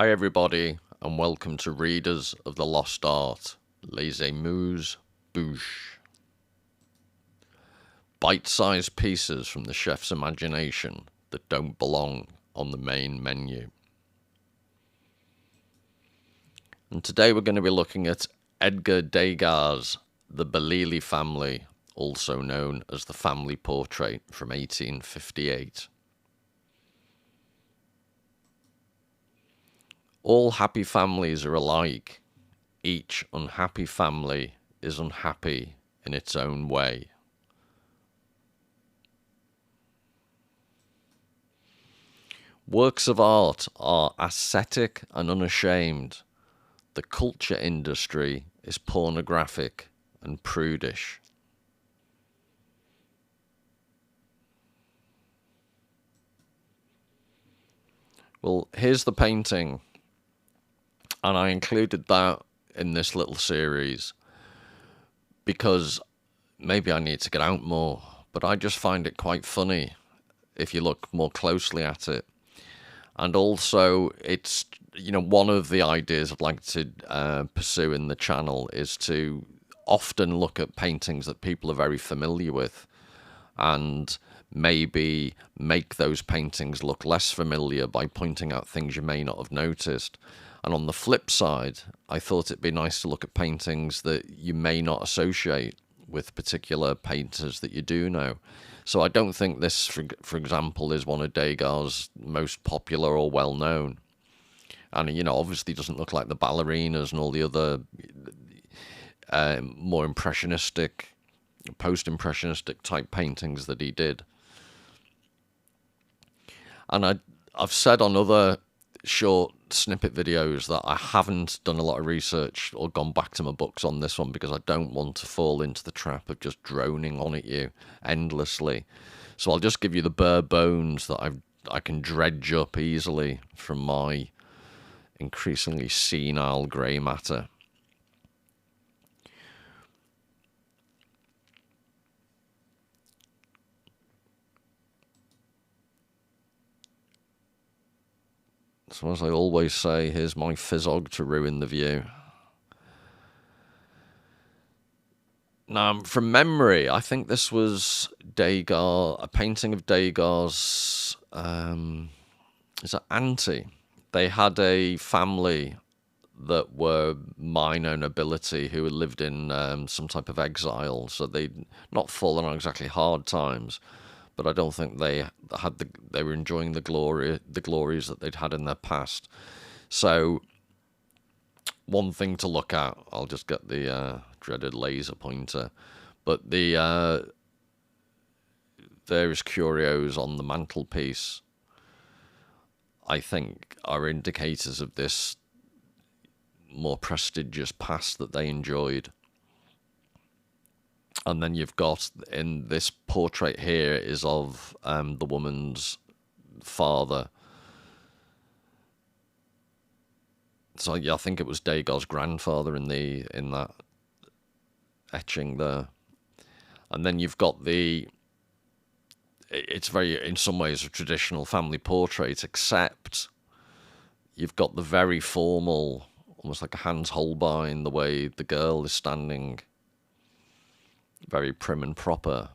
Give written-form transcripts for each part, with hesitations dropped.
Hi everybody, and welcome to Readers of the Lost Art, Les Émus Bouches. Bite-sized pieces from the chef's imagination that don't belong on the main menu. And today we're going to be looking at Edgar Degas' The Bellilli Family, also known as The Family Portrait, from 1858. All happy families are alike. Each unhappy family is unhappy in its own way. Works of art are ascetic and unashamed. The culture industry is pornographic and prudish. Well, here's the painting. And I included that in this little series because maybe I need to get out more, but I just find it quite funny if you look more closely at it. And also, it's, one of the ideas I'd like to pursue in the channel is to often look at paintings that people are very familiar with and maybe make those paintings look less familiar by pointing out things you may not have noticed. And on the flip side, I thought it'd be nice to look at paintings that you may not associate with particular painters that you do know. So I don't think this, for example, is one of Degas' most popular or well-known. And, obviously doesn't look like the ballerinas and all the other more impressionistic, post-impressionistic type paintings that he did. And I've said on other short snippet videos that I haven't done a lot of research or gone back to my books on this one because I don't want to fall into the trap of just droning on at you endlessly. So I'll just give you the bare bones that I can dredge up easily from my increasingly senile grey matter. So as I always say, here's my fizzog to ruin the view. Now, from memory, I think this was Degas, a painting of Degas' is that auntie. They had a family that were minor nobility who had lived in some type of exile, so they'd not fallen on exactly hard times, but I don't think they were enjoying the glories that they'd had in their past. So one thing to look at, I'll just get the dreaded laser pointer, but the various curios on the mantelpiece, I think, are indicators of this more prestigious past that they enjoyed. And then you've got, in this portrait here, is of the woman's father. So yeah, I think it was Degas' grandfather in that etching there. And then you've got it's very, in some ways, a traditional family portrait, except you've got the very formal, almost like a Hans Holbein, the way the girl is standing, very prim and proper,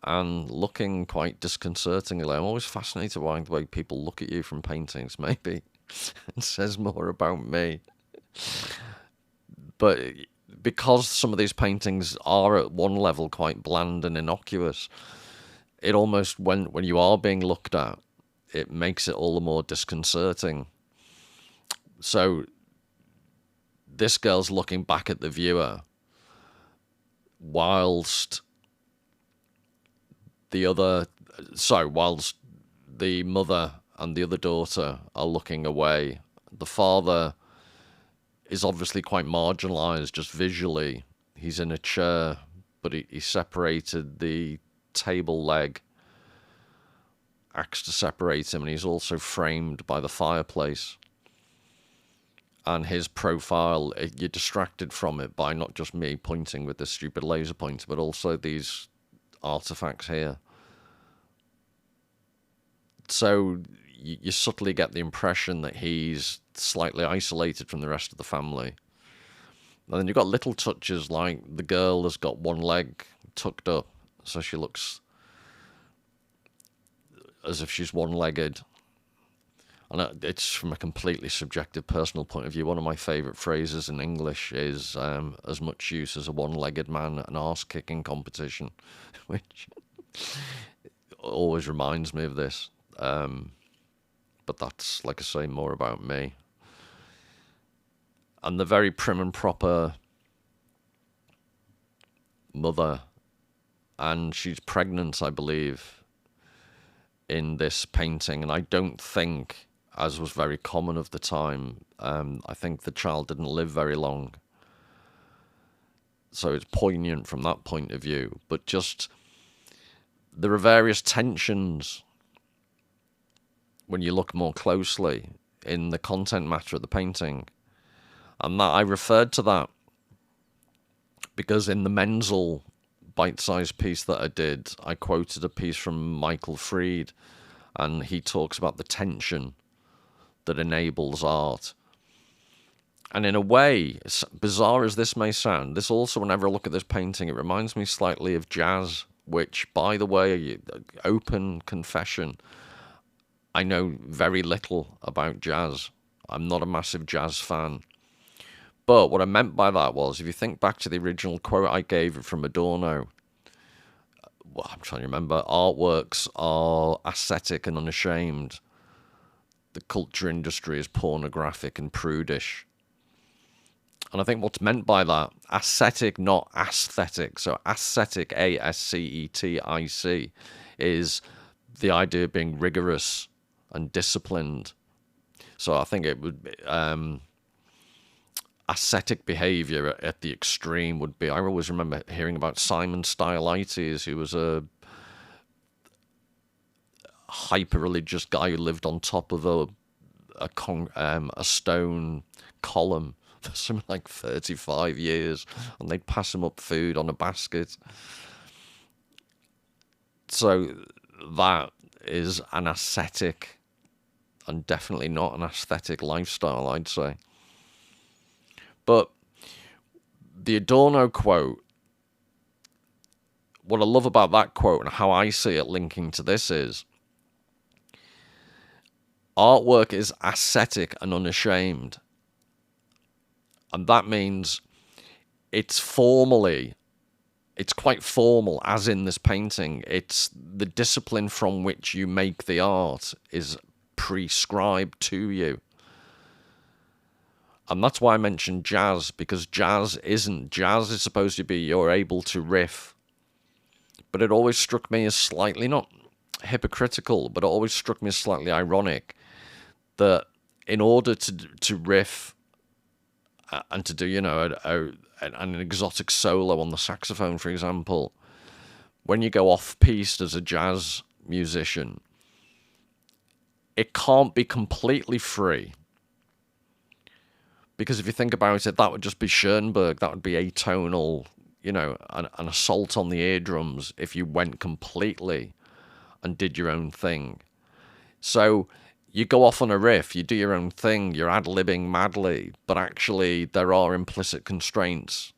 and looking quite disconcertingly. I'm always fascinated by the way people look at you from paintings. Maybe it says more about me. But because some of these paintings are at one level quite bland and innocuous, it almost, when you are being looked at, it makes it all the more disconcerting. So this girl's looking back at the viewer whilst the mother and the other daughter are looking away. The father is obviously quite marginalised just visually. He's in a chair, but he separated the table leg, acts to separate him, and he's also framed by the fireplace. And his profile, you're distracted from it by not just me pointing with this stupid laser pointer, but also these artifacts here. So you subtly get the impression that he's slightly isolated from the rest of the family. And then you've got little touches like the girl has got one leg tucked up, so she looks as if she's one-legged. And it's from a completely subjective personal point of view. One of my favourite phrases in English is as much use as a one-legged man at an arse-kicking competition, which always reminds me of this. But that's, like I say, more about me. And the very prim and proper mother, and she's pregnant, I believe, in this painting, and I don't think, as was very common of the time, I think the child didn't live very long. So it's poignant from that point of view. But just, there are various tensions when you look more closely in the content matter of the painting. And that I referred to that because in the Menzel bite-sized piece that I did, I quoted a piece from Michael Fried, and he talks about the tension that enables art. And in a way, as bizarre as this may sound, this also, whenever I look at this painting, it reminds me slightly of jazz, which, by the way, open confession, I know very little about jazz. I'm not a massive jazz fan. But what I meant by that was, if you think back to the original quote I gave from Adorno, well, I'm trying to remember, artworks are ascetic and unashamed. The culture industry is pornographic and prudish. And I think what's meant by that, ascetic, not aesthetic, so ascetic, A-S-C-E-T-I-C, is the idea of being rigorous and disciplined. So I think it would be, ascetic behavior at the extreme would be, I always remember hearing about Simon Stylites, who was a hyper-religious guy who lived on top of a stone column for something like 35 years, and they'd pass him up food on a basket. So that is an ascetic and definitely not an aesthetic lifestyle, I'd say. But the Adorno quote, what I love about that quote and how I see it linking to this is, artwork is ascetic and unashamed. And that means it's quite formal, as in this painting. It's the discipline from which you make the art is prescribed to you. And that's why I mentioned jazz, because jazz is supposed to be you're able to riff. But it always struck me as slightly, not hypocritical, but it always struck me as slightly ironic that in order to riff and to do, an exotic solo on the saxophone, for example, when you go off-piste as a jazz musician, it can't be completely free. Because if you think about it, that would just be Schoenberg, that would be atonal, an assault on the eardrums if you went completely and did your own thing. So you go off on a riff, you do your own thing, you're ad-libbing madly, but actually there are implicit constraints.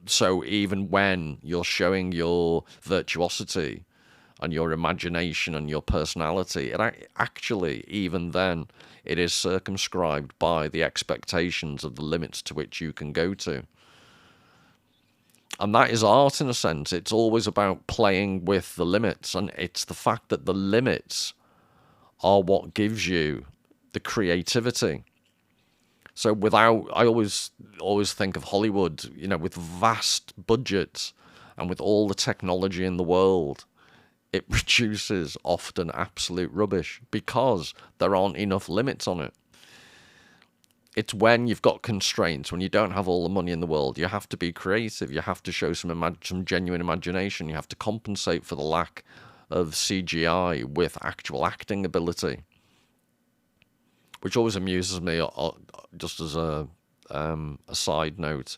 So even when you're showing your virtuosity and your imagination and your personality, it actually, even then, it is circumscribed by the expectations of the limits to which you can go to. And that is art in a sense. It's always about playing with the limits, and it's the fact that the limits are what gives you the creativity. So I always think of Hollywood, with vast budgets and with all the technology in the world, it produces often absolute rubbish because there aren't enough limits on it. It's when you've got constraints, when you don't have all the money in the world, you have to be creative, you have to show some genuine imagination, you have to compensate for the lack of CGI with actual acting ability. Which always amuses me, just as a side note,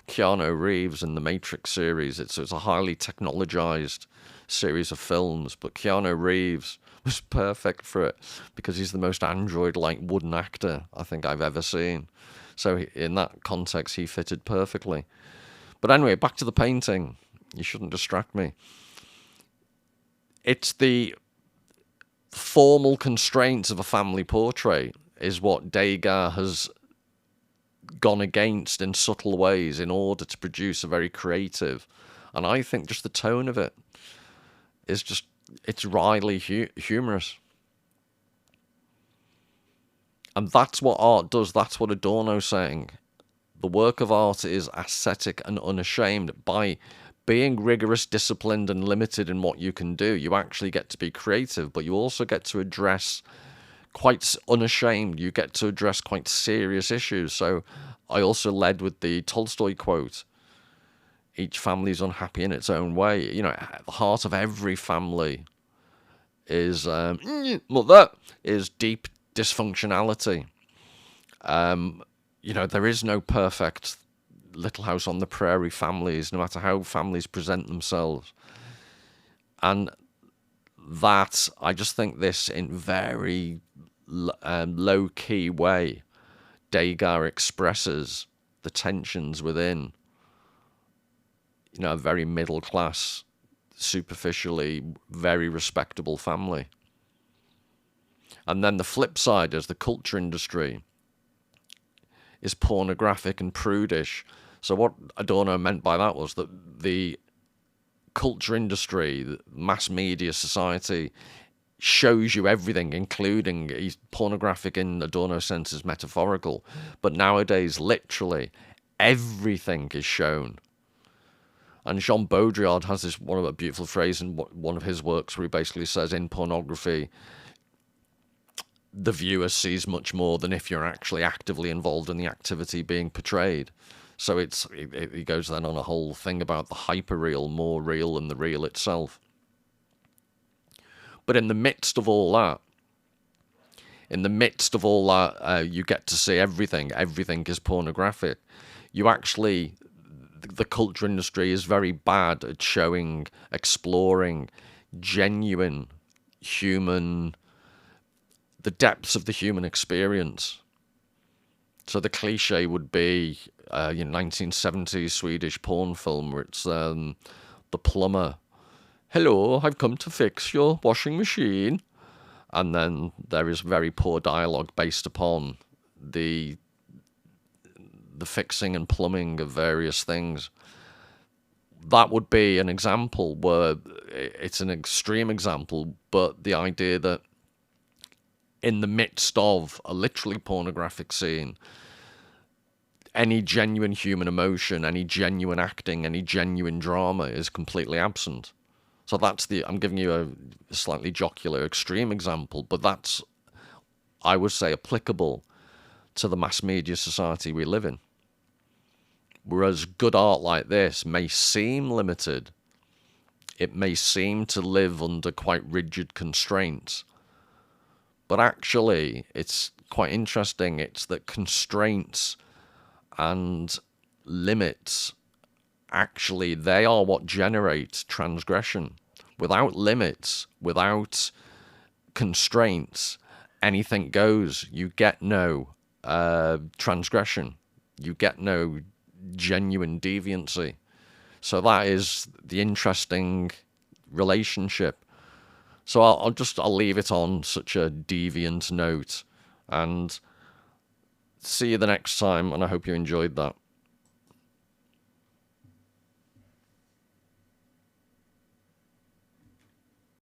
Keanu Reeves in the Matrix series, it's a highly technologized series of films, but Keanu Reeves, was perfect for it, because he's the most android-like wooden actor I think I've ever seen. So in that context, he fitted perfectly. But anyway, back to the painting. You shouldn't distract me. It's the formal constraints of a family portrait is what Degas has gone against in subtle ways in order to produce a very creative, and I think just the tone of it is just, it's wryly humorous. And that's what art does. That's what Adorno's saying. The work of art is ascetic and unashamed. By being rigorous, disciplined, and limited in what you can do, you actually get to be creative, but you also get to address, quite unashamed, you get to address quite serious issues. So I also led with the Tolstoy quote, each family is unhappy in its own way. You know, at the heart of every family is is deep dysfunctionality. You know, there is no perfect Little House on the Prairie families, no matter how families present themselves. And that, I just think this, in very low-key way, Degas expresses the tensions within, you know, a very middle-class, superficially very respectable family. And then the flip side is the culture industry is pornographic and prudish. So what Adorno meant by that was that the culture industry, the mass media society, shows you everything, including, pornographic in Adorno's sense is metaphorical, but nowadays literally everything is shown. And Jean Baudrillard has this one of a beautiful phrase in one of his works where he basically says, in pornography, the viewer sees much more than if you're actually actively involved in the activity being portrayed. So he goes then on a whole thing about the hyperreal, more real than the real itself. But in the midst of all that, you get to see everything. Everything is pornographic. You actually, the culture industry is very bad at showing, exploring genuine human, the depths of the human experience. So the cliche would be, 1970s Swedish porn film where it's the plumber. Hello, I've come to fix your washing machine. And then there is very poor dialogue based upon the fixing and plumbing of various things. That would be an example where it's an extreme example, but the idea that in the midst of a literally pornographic scene, any genuine human emotion, any genuine acting, any genuine drama is completely absent. So that's I'm giving you a slightly jocular, extreme example, but that's, I would say, applicable to the mass media society we live in. Whereas good art like this may seem limited, it may seem to live under quite rigid constraints, but actually it's quite interesting. It's that constraints and limits, actually, they are what generate transgression. Without limits, without constraints, anything goes. You get no transgression. You get no genuine deviancy. So that is the interesting relationship. So I'll leave it on such a deviant note, and see you the next time, and I hope you enjoyed that.